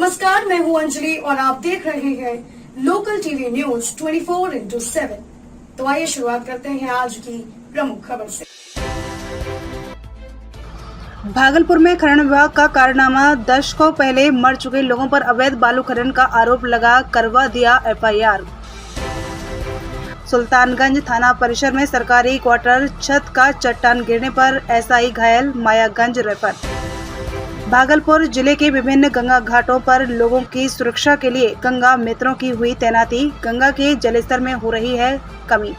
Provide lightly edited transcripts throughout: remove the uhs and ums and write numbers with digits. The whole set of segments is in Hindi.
नमस्कार, मैं हूं अंजलि और आप देख रहे हैं लोकल टीवी न्यूज 24/7। तो आइए शुरुआत करते हैं आज की प्रमुख खबर से। भागलपुर में खनन विभाग का कारनामा, दशकों पहले मर चुके लोगों पर अवैध बालू खनन का आरोप लगा, करवा दिया FIR। सुल्तानगंज थाना परिसर में सरकारी क्वार्टर छत का चट्टान गिरने पर SI घायल, मायागंज रेफर। भागलपुर जिले के विभिन्न गंगा घाटों पर लोगों की सुरक्षा के लिए गंगा मित्रों की हुई तैनाती, गंगा के जलस्तर में हो रही है कमी।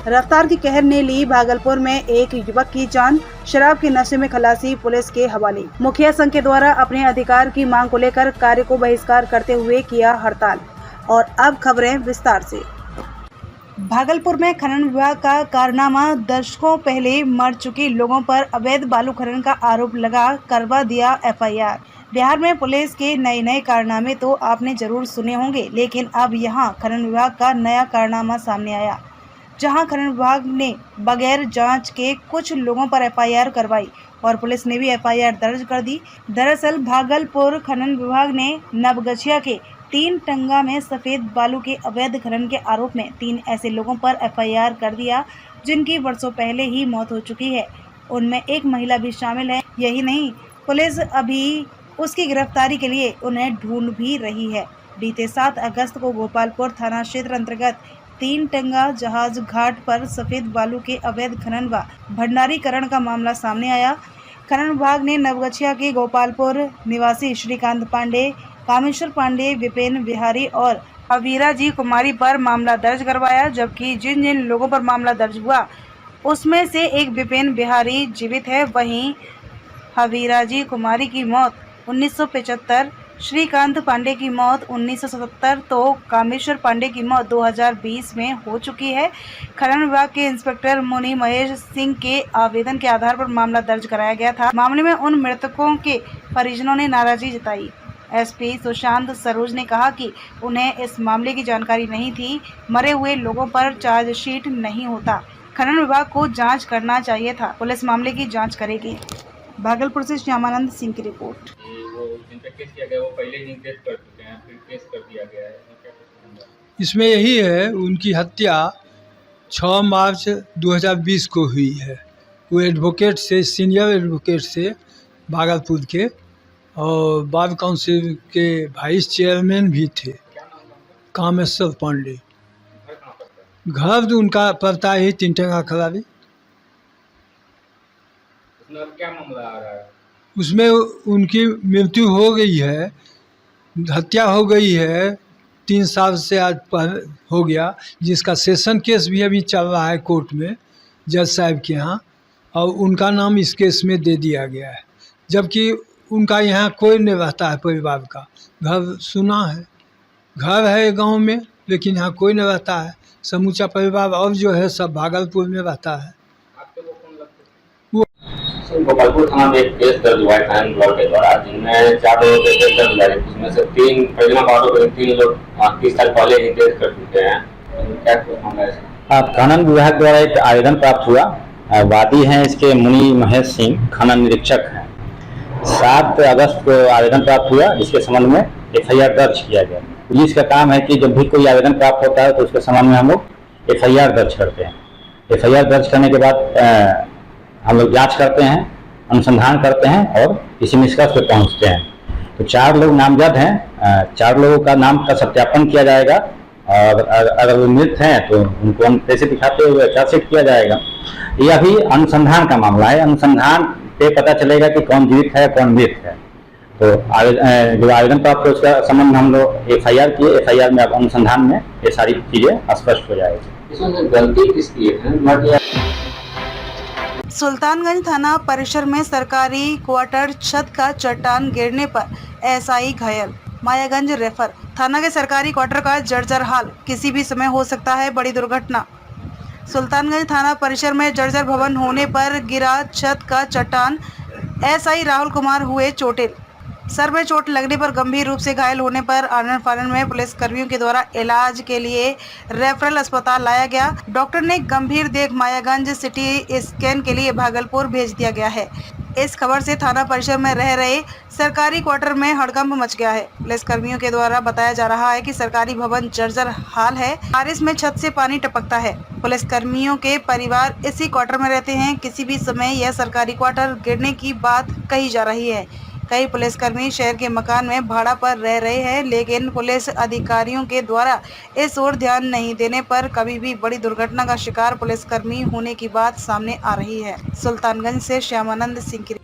रफ्तार की कहर ने ली भागलपुर में एक युवक की जान, शराब के नशे में खलासी पुलिस के हवाले। मुखिया संघ के द्वारा अपने अधिकार की मांग को लेकर कार्य को बहिष्कार करते हुए किया हड़ताल। और अब खबरें विस्तार से। भागलपुर में खनन विभाग का कारनामा, दशकों पहले मर चुके लोगों पर अवैध बालू खनन का आरोप लगा, करवा दिया FIR। बिहार में पुलिस के नए कारनामे तो आपने जरूर सुने होंगे, लेकिन अब यहां खनन विभाग का नया कारनामा सामने आया, जहां खनन विभाग ने बगैर जांच के कुछ लोगों पर FIR करवाई और पुलिस ने भी FIR दर्ज कर दी। दरअसल भागलपुर खनन विभाग ने नवगछिया के 3 टंगा में सफेद बालू के अवैध खनन के आरोप में 3 ऐसे लोगों पर FIR कर दिया, जिनकी वर्षों पहले ही मौत हो चुकी है। उनमें एक महिला भी शामिल है। यही नहीं, पुलिस अभी उसकी गिरफ्तारी के लिए उन्हें ढूंढ भी रही है। बीते 7 अगस्त को गोपालपुर थाना क्षेत्र अंतर्गत 3 टंगा जहाज घाट पर सफेद बालू के अवैध खनन व भंडारीकरण का मामला सामने आया। खनन विभाग ने नवगछिया के गोपालपुर निवासी श्रीकांत पांडे, कामेश्वर पांडे, विपिन बिहारी और अवीरा जी कुमारी पर मामला दर्ज करवाया, जबकि जिन जिन लोगों पर मामला दर्ज हुआ उसमें से एक विपिन बिहारी जीवित है। वहीं अवीरा जी कुमारी की मौत 1975, श्रीकांत पांडे की मौत 1977 तो कामेश्वर पांडे की मौत 2020 में हो चुकी है। खनन विभाग के इंस्पेक्टर मुनि महेश सिंह के आवेदन के आधार पर मामला दर्ज कराया गया था। मामले में उन मृतकों के परिजनों ने नाराजगी जताई। SP सुशांत सरोज ने कहा कि उन्हें इस मामले की जानकारी नहीं थी। मरे हुए लोगों पर चार्जशीट नहीं होता, खनन विभाग को जांच करना चाहिए था। पुलिस मामले की जांच करेगी। भागलपुर से श्यामानंद सिंह की रिपोर्ट। वो जिन पे केस किया गया वो पहले ही केस कर चुके हैं, फिर केस कर दिया गया है। इसमें यही है, उनकी हत्या 6 मार्च 2020 को हुई है। वो एडवोकेट से, सीनियर एडवोकेट से भागलपुर के, और बार काउंसिल के वाइस चेयरमैन भी थे, कामेश्वर पांडे। घर तो उनका पड़ता ही 3 टंगा खराबी। उसमें अब क्या मामला आ रहा है? उसमें उनकी मृत्यु हो गई है, हत्या हो गई है, 3 साल से आज पहले हो गया, जिसका सेशन केस भी अभी चल रहा है कोर्ट में जज साहब के यहाँ, और उनका नाम इस केस में दे दिया गया है। जबकि उनका यहाँ कोई नहीं रहता है, परिवार का घर सुना है, घर है गांव में, लेकिन यहाँ कोई नहीं रहता है। समूचा परिवार और जो है सब भागलपुर में रहता है। आपके वो कौन लगते हैं? गोपालपुर थाना में एक केस दर्ज हुआ है खनन विभाग के द्वारा, जिनमें 4 लोगों के केस दर्ज हुआ है, जिसमें से 3 परिजनों का आरोप है, 3 लोग 30 साल पहले ही केस कर चुके हैं। क्या मामला है? खनन विभाग द्वारा एक आवेदन प्राप्त हुआ। वादी हैं इसके मुनि महेश सिंह, खनन निरीक्षक हैं। 7 अगस्त को आवेदन प्राप्त हुआ, इसके संबंध में FIR दर्ज किया गया। पुलिस का काम है कि जब भी कोई आवेदन प्राप्त होता है तो उसके संबंध में हम लोग FIR दर्ज करते हैं। FIR दर्ज करने के बाद हम लोग जांच करते हैं, अनुसंधान करते हैं और इसी निष्कर्ष पर पहुंचते हैं। तो 4 लोग नामजद हैं, 4 लोगों का नाम का सत्यापन किया जाएगा, और अगर वो मृत हैं तो उनको हम पैसे दिखाते हुए चार्जशीट किया जाएगा। यह अभी अनुसंधान का मामला है, अनुसंधान पे पता चलेगा कि कौन जीवित है कौन मृत है। तो जो आवेदन प्राप्त है उसका संबंध हम लोग FIR किए, FIR में अब अनुसंधान में ये सारी चीजें स्पष्ट हो जाएगी। इसमें गलती किसकी है? सुल्तानगंज थाना परिसर में सरकारी क्वार्टर छत का चट्टान गिरने पर SI घायल, मायागंज रेफर। थाना के सरकारी क्वार्टर का जर्जर हाल, किसी भी समय हो सकता है बड़ी दुर्घटना। सुल्तानगंज थाना परिसर में जर्जर भवन होने पर गिरा छत का चट्टान, SI राहुल कुमार हुए चोटिल। सर में चोट लगने पर गंभीर रूप से घायल होने पर आनन फानन में पुलिस कर्मियों के द्वारा इलाज के लिए रेफरल अस्पताल लाया गया। डॉक्टर ने गंभीर देख मायागंज सिटी स्कैन के लिए भागलपुर भेज दिया गया है। इस खबर से थाना परिसर में रह रहे सरकारी क्वार्टर में हड़कंप मच गया है। पुलिस कर्मियों के द्वारा बताया जा रहा है कि सरकारी भवन जर्जर हाल है, बारिश में छत से पानी टपकता है। पुलिस कर्मियों के परिवार इसी क्वार्टर में रहते हैं। किसी भी समय यह सरकारी क्वार्टर गिरने की बात कही जा रही है। कई पुलिसकर्मी शहर के मकान में भाड़ा पर रह रहे हैं, लेकिन पुलिस अधिकारियों के द्वारा इस ओर ध्यान नहीं देने पर कभी भी बड़ी दुर्घटना का शिकार पुलिसकर्मी होने की बात सामने आ रही है। सुल्तानगंज से श्यामानंद सिंह की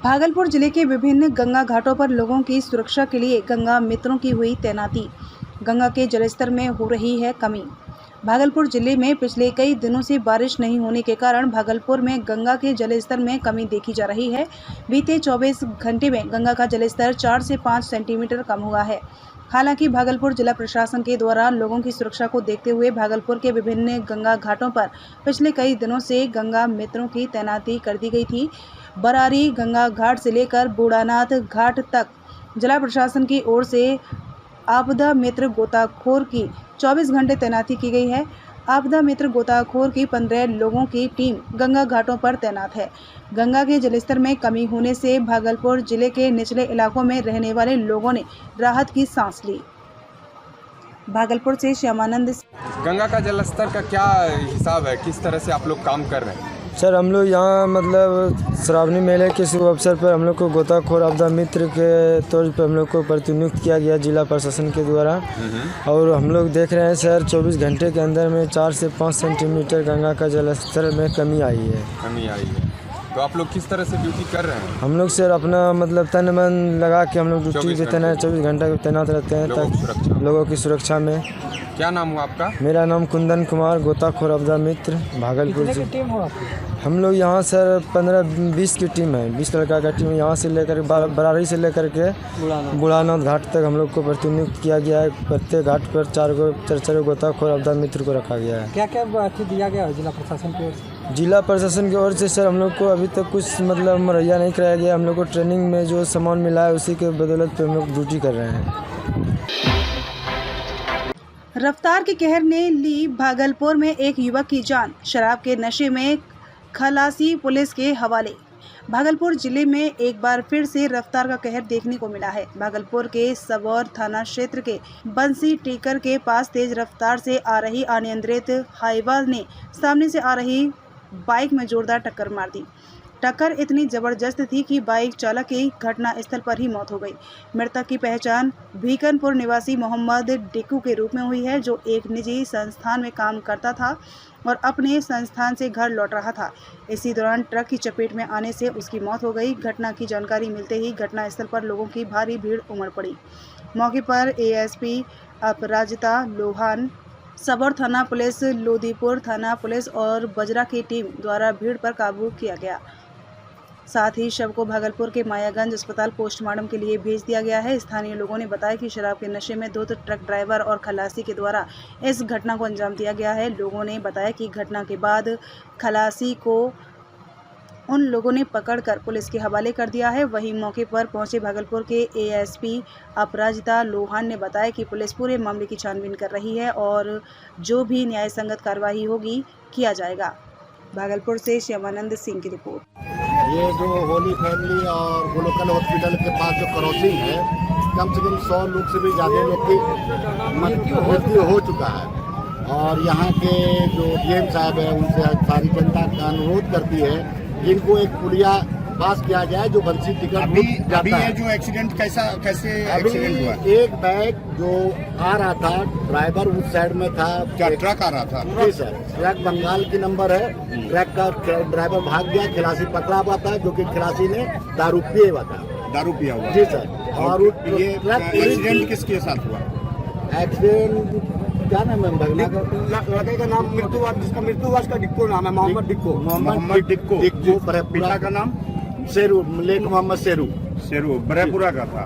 भागलपुर जिले के विभिन्न गंगा घाटों पर लोगों की सुरक्षा के लिए गंगा मित्रों की हुई तैनाती। गंगा के जलस्तर में हो रही है कमी। भागलपुर जिले में पिछले कई दिनों से बारिश नहीं होने के कारण भागलपुर में गंगा के जलस्तर में कमी देखी जा रही है। बीते 24 घंटे में गंगा का जलस्तर 4 से 5 सेंटीमीटर कम हुआ है। हालांकि भागलपुर जिला प्रशासन के द्वारा लोगों की सुरक्षा को देखते हुए भागलपुर के विभिन्न गंगा घाटों पर पिछले कई दिनों से गंगा मित्रों की तैनाती कर दी गई थी। बरारी गंगा घाट से लेकर बूढ़ानाथ घाट तक जिला प्रशासन की ओर से आपदा मित्र गोताखोर की 24 घंटे तैनाती की गई है। आपदा मित्र गोताखोर की 15 लोगों की टीम गंगा घाटों पर तैनात है। गंगा के जलस्तर में कमी होने से भागलपुर जिले के निचले इलाकों में रहने वाले लोगों ने राहत की सांस ली। भागलपुर से श्यामानंद। गंगा का जलस्तर का क्या हिसाब है, किस तरह से आप लोग काम कर रहे हैं? सर हम लोग यहाँ मतलब श्रावणी मेले के शुभ अवसर पर हम लोग को गोताखोर आपदा मित्र के तौर पर हम लोग को प्रतिनियुक्त किया गया जिला प्रशासन के द्वारा। और हम लोग देख रहे हैं सर 24 घंटे के अंदर में 4 से 5 सेंटीमीटर गंगा का जलस्तर में कमी आई है। तो आप लोग किस तरह से ड्यूटी कर रहे हैं? हम लोग सर अपना मतलब तन मन लगा के हम लोग ड्यूटी पे तैनात 24 घंटा तैनात रहते हैं ताकि लोगों की सुरक्षा में। क्या नाम हुआ आपका? मेरा नाम कुंदन कुमार, गोताखोर आपदा मित्र, भागलपुर से। टीम हो आपकी? हम लोग यहाँ सर 15-20 की टीम है, 20 लड़का का टीम यहाँ से लेकर बरारी से लेकर के बूढ़ानाथ घाट तक हम लोग को प्रतिनियुक्त किया गया है। प्रत्येक घाट पर 4 गोताखोर आपदा मित्र को रखा गया है। क्या क्या दिया गया है जिला प्रशासन की ओर से? जिला प्रशासन की ओर से सर हम लोग को अभी तक कुछ मतलब मुहैया नहीं कराया गया। हम लोग को ट्रेनिंग में जो सामान मिला है उसी के बदौलत पे हम लोग ड्यूटी कर रहे हैं। रफ्तार के कहर ने ली भागलपुर में एक युवक की जान, शराब के नशे में खलासी पुलिस के हवाले। भागलपुर जिले में एक बार फिर से रफ्तार का कहर देखने को मिला है। भागलपुर के सबौर थाना क्षेत्र के बंसी टेकर के पास तेज रफ्तार से आ रही अनियंत्रित हाईवा ने सामने से आ रही बाइक में जोरदार टक्कर मार दी। टक्कर इतनी जबरदस्त थी कि बाइक चालक की घटनास्थल पर ही मौत हो गई। मृतक की पहचान भीकनपुर निवासी मोहम्मद डिक्कू के रूप में हुई है, जो एक निजी संस्थान में काम करता था और अपने संस्थान से घर लौट रहा था। इसी दौरान ट्रक की चपेट में आने से उसकी मौत हो गई। घटना की जानकारी मिलते ही घटनास्थल पर लोगों की भारी भीड़ उमड़ पड़ी। मौके पर एएसपी अपराजिता लोहान, सबौर थाना पुलिस, लोदीपुर थाना पुलिस और बजरा की टीम द्वारा भीड़ पर काबू किया गया। साथ ही शव को भागलपुर के मायागंज अस्पताल पोस्टमार्टम के लिए भेज दिया गया है। स्थानीय लोगों ने बताया कि शराब के नशे में 2 ट्रक ड्राइवर और खलासी के द्वारा इस घटना को अंजाम दिया गया है। लोगों ने बताया कि घटना के बाद खलासी को उन लोगों ने पकड़कर पुलिस के हवाले कर दिया है। वहीं मौके पर पहुंचे भागलपुर के एएसपी अपराजिता लोहान ने बताया कि पुलिस पूरे मामले की छानबीन कर रही है और जो भी न्याय संगत कार्रवाई होगी किया जाएगा। भागलपुर से श्यामानंद सिंह की रिपोर्ट। ये जो होली फैमिली और ग्लोकल हॉस्पिटल के पास जो क्रॉसिंग है, कम से कम 100 लोग से भी ज़्यादा लोग की मृत्यु हो चुका है। और यहाँ के जो डीएम साहब है उनसे सारी जनता का अनुरोध करती है जिनको एक पुलिया पास किया जाए जो बंसी टिकट अभी ये जो एक्सीडेंट कैसे एक्सीडेंट हुआ? एक बैग जो आ रहा था, ड्राइवर उस साइड में था। क्या ट्रक आ रहा था? जी सर, ट्रक बंगाल की नंबर है। ट्रक का ड्राइवर भाग गया, खिलासी पकड़ा हुआ था जो कि खिलासी ने दारू पिए हुआ था। दारू पिया हुआ? जी सर। और ये एक्सीडेंट किसके साथ हुआ? एक्सीडेंट क्या नाम है लड़के का नाम जिसका मृत्यु हुआ उसका डिक्को नाम है, मोहम्मद डिक्को। पिता का नाम शेरू, लेक मोहम्मद शेरू ब्रह्मपुरा का था।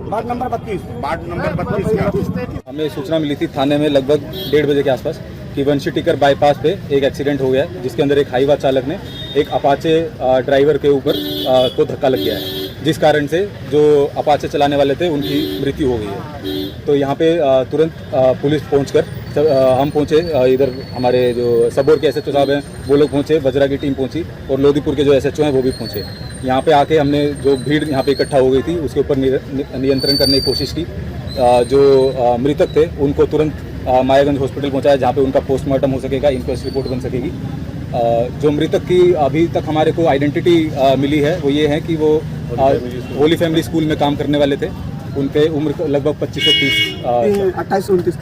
वार्ड नंबर 32 का। हमें सूचना मिली थी थाने में लगभग 1:30 बजे के आसपास कि बंसी टिकर बाईपास पे एक एक्सीडेंट हो गया है, जिसके अंदर एक हाईवा चालक ने एक अपाचे ड्राइवर के ऊपर को धक्का लग गया है, जिस कारण से जो अपाचे चलाने वाले थे उनकी मृत्यु हो गई है। तो यहाँ पे तुरंत पुलिस पहुंचकर हम पहुँचे इधर हमारे जो सबोर के SHO साहब हैं वो लोग पहुँचे, वज्रा की टीम पहुँची और लोधीपुर के जो SHO हैं वो भी पहुँचे। यहाँ पे आके हमने जो भीड़ यहाँ पे इकट्ठा हो गई थी उसके ऊपर नियंत्रण करने की कोशिश की। जो मृतक थे उनको तुरंत मायागंज हॉस्पिटल पहुँचाया जहाँ पे उनका पोस्टमार्टम हो सकेगा, इंक्वेस्ट रिपोर्ट बन सकेगी। जो मृतक की अभी तक हमारे को आइडेंटिटी मिली है वो ये है कि वो होली फैमिली स्कूल में काम करने वाले थे। उनके उम्र लगभग 25 से 30 28-29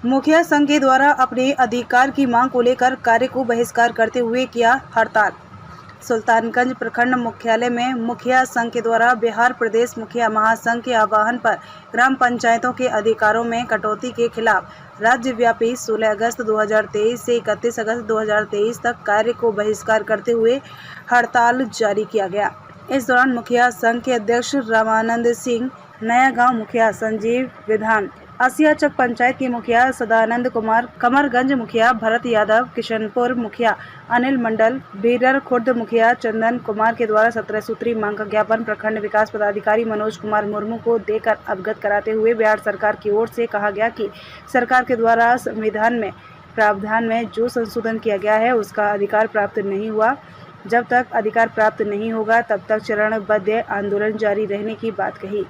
मुखिया संघ के द्वारा अपने अधिकार की मांग को लेकर कार्य को बहिष्कार करते हुए किया हड़ताल। सुल्तानगंज प्रखंड मुख्यालय में मुखिया संघ के द्वारा बिहार प्रदेश मुखिया महासंघ के आह्वान पर ग्राम पंचायतों के अधिकारों में कटौती के खिलाफ राज्यव्यापी 16 अगस्त 2023 से 31 अगस्त 2023 तक कार्य को बहिष्कार करते हुए हड़ताल जारी किया गया। इस दौरान मुखिया संघ के अध्यक्ष रामानंद सिंह, नया गांव मुखिया संजीव विधान, आसियाचक पंचायत के मुखिया सदानंद कुमार, कमरगंज मुखिया भरत यादव, किशनपुर मुखिया अनिल मंडल, बीरर खुर्द मुखिया चंदन कुमार के द्वारा 17 सूत्री मांग का ज्ञापन प्रखंड विकास पदाधिकारी मनोज कुमार मुर्मू को देकर अवगत कराते हुए बिहार सरकार की ओर से कहा गया कि सरकार के द्वारा संविधान में प्रावधान में जो संशोधन किया गया है उसका अधिकार प्राप्त नहीं हुआ। जब तक अधिकार प्राप्त नहीं होगा तब तक चरणबद्ध आंदोलन जारी रहने की बात कही।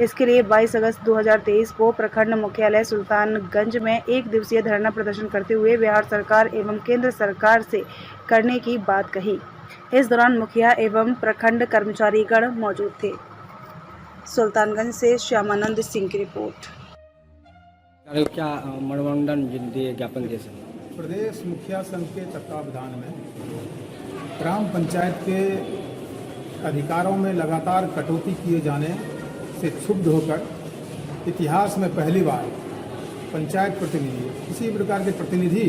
इसके लिए 22 अगस्त 2023 को प्रखंड मुख्यालय सुल्तानगंज में 1 दिवसीय धरना प्रदर्शन करते हुए बिहार सरकार एवं केंद्र सरकार से करने की बात कही। इस दौरान मुखिया एवं प्रखंड कर्मचारीगण मौजूद थे। सुल्तानगंज से श्यामानंद सिंह की रिपोर्ट। क्या मनोरंजन दिए ज्ञापन दे सकते? प्रदेश मुखिया संघ के तत्वावधान में ग्राम पंचायत के अधिकारों में लगातार कटौती किए जाने से क्षुब्ध होकर इतिहास में पहली बार पंचायत प्रतिनिधि, किसी प्रकार के प्रतिनिधि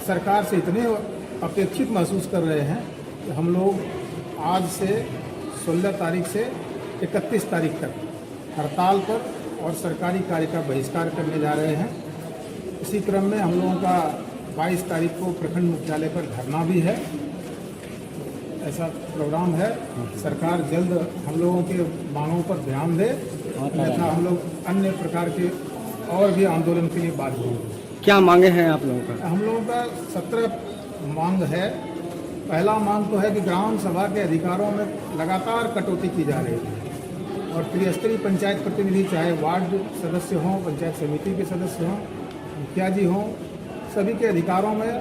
सरकार से इतने अपेक्षित महसूस कर रहे हैं कि हम लोग आज से 16 तारीख से 31 तारीख तक हड़ताल पर और सरकारी कार्य का बहिष्कार करने जा रहे हैं। इसी क्रम में हम लोगों का 22 तारीख को प्रखंड मुख्यालय पर धरना भी है, ऐसा प्रोग्राम है। सरकार जल्द हम लोगों के मांगों पर ध्यान दे, अन्यथा हम लोग अन्य प्रकार के और भी आंदोलन के लिए बाध्य होंगे। क्या मांगे हैं आप लोगों का? हम लोगों का 17 मांग है। पहला मांग तो है कि ग्राम सभा के अधिकारों में लगातार कटौती की जा रही है और त्रिस्तरीय पंचायत प्रतिनिधि, चाहे वार्ड सदस्य हों, पंचायत समिति के सदस्य हों, मुखिया जी हों, सभी के अधिकारों में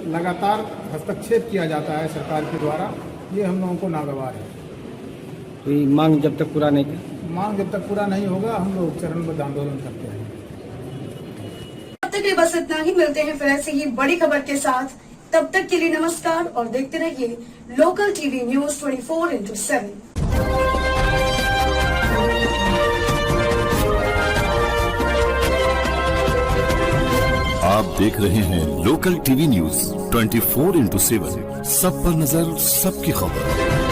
लगातार हस्तक्षेप किया जाता है सरकार के द्वारा। ये हम लोगों को नागवार है। तो ये मांग जब तक पूरा नहीं मांग जब तक पूरा नहीं होगा हम लोग चरणबद्ध आंदोलन करते हैं। तब तक के बस इतना ही। मिलते हैं फिर ऐसे ही बड़ी खबर के साथ। तब तक के लिए नमस्कार और देखते रहिए लोकल टीवी न्यूज 24/7। आप देख रहे हैं लोकल टीवी न्यूज 24/7। सब पर नजर, सबकी खबर।